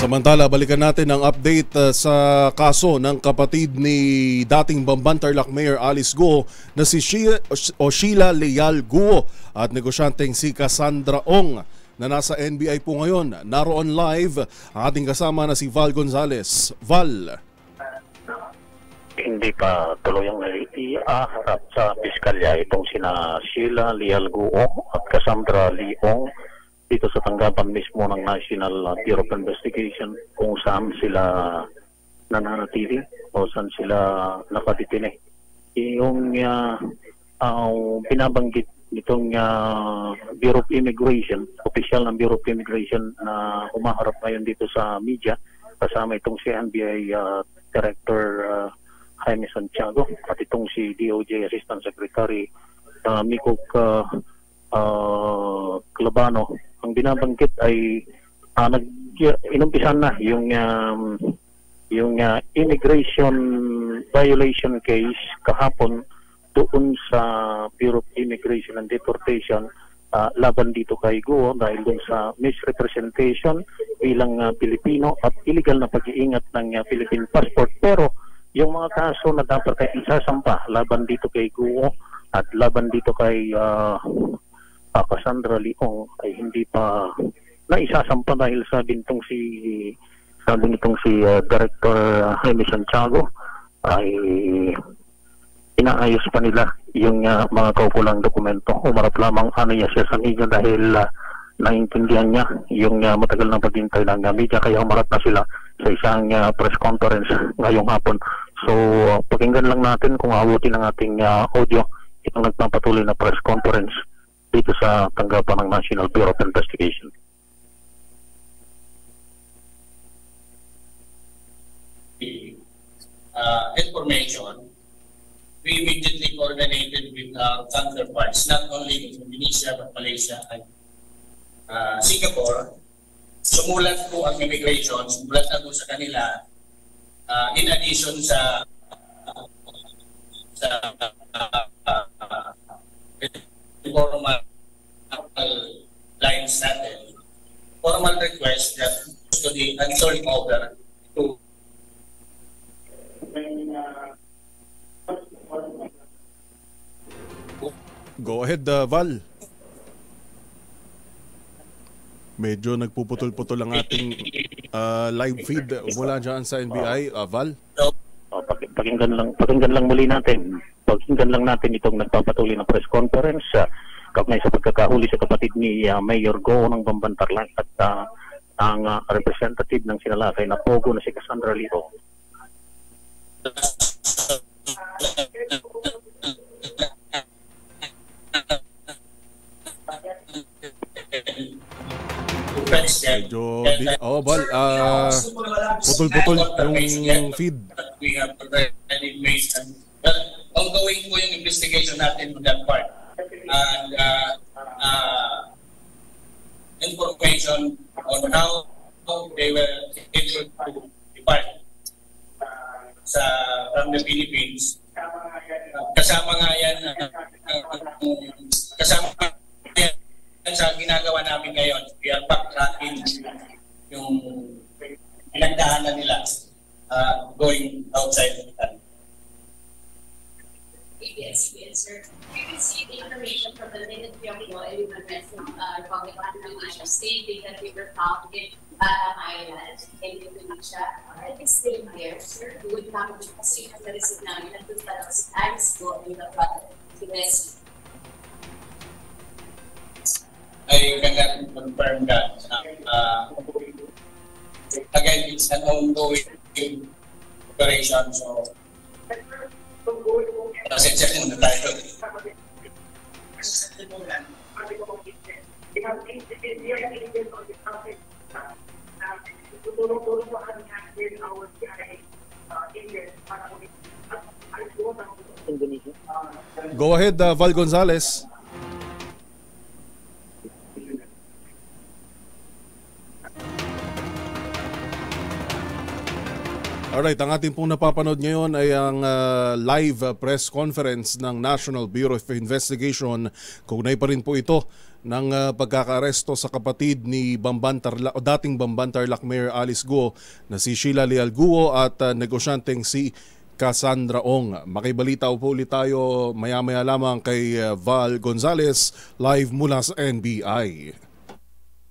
Samantala, balikan natin ang update sa kaso ng kapatid ni dating Bamban Tarlac Mayor Alice Guo na si Sheila Leal Guo at negosyanteng si Cassandra Ong na nasa NBI po ngayon. Naroon live ang ating kasama na si Val Gonzales. Val. Hindi pa tuluyang iaharap sa piskalya itong sina Sheila Leal Guo at Cassandra Leong dito sa tanggapan mismo ng National Bureau of Investigation kung saan sila nananatili o saan sila nakatitili. Yung binabanggit nitong Bureau of Immigration, official ng Bureau of Immigration na humaharap ngayon dito sa media, kasama itong si NBI Director Jaime Santiago at itong si DOJ Assistant Secretary Miko Clabano. Ang binabanggit ay inumpisan na yung immigration violation case kahapon doon sa Bureau of Immigration and Deportation laban dito kay Guo dahil doon sa misrepresentation bilang Pilipino at illegal na pag-iingat ng Philippine passport. Pero yung mga kaso na dapat ay isasampa laban dito kay Guo at laban dito kay Cassandra Leong ay hindi pa naisasampa dahil sabi nitong si Director Jaime Santiago ay inaayos pa nila yung mga kaukulang dokumento. Umarap lamang niya siya sa media dahil naintindihan niya yung matagal na paghintay ng media kaya umarap na sila sa isang press conference ngayong hapon. So pakinggan lang natin kung abutin ng ating audio itong nagpapatuloy na press conference dito sa tanggapan ng National Bureau of Investigation. Information, we immediately coordinated with counterparts, not only in Indonesia but Malaysia and Singapore. Sumulat po ang immigration, sumulat na po sa kanila in addition sa formal lines natin, formal request that to the turn over to Go ahead, Val. Medyo nagpuputol-putol ang ating live feed mula dyan sa NBI, Val. Pakinggan lang muli natin. Pakinggan lang natin itong nagpapatuloy na press conference kaugnay sa pagkakahuli sa kapatid ni Mayor Guo ng Bamban Tarlac at ang representative ng sinalakay na Pogo na si Cassandra Leong. Medyo Val, putol-putol yung feed. We have already made ongoing po yung investigation natin on that part. And information on how they were able to depart from the Philippines. Kasama nga yan sa ginagawa namin ngayon. We are backtracking yung pinagdaanan nila going outside of the country. Yes, sir. We received information from the Ministry of Law and Human Republic of Indonesia stating that we were found in Island in Indonesia. And it's still there, sir. We would not be passing on the receipt namin at the Palos Alice Guo in the Philippines. I cannot confirm that. Again, it's an ongoing operation, so pasensya muna tayo. Go ahead, Val Gonzales. Alright, ang ating pong napapanood ngayon ay ang live press conference ng National Bureau of Investigation. Kaugnay pa rin po ito ng pagkakaaresto sa kapatid ni dating Bamban Tarlac Mayor Alice Guo na si Sheila Leal Guo at negosyanteng si Cassandra Ong. Makibalita po ulit tayo maya-maya lamang kay Val Gonzalez live mula sa NBI.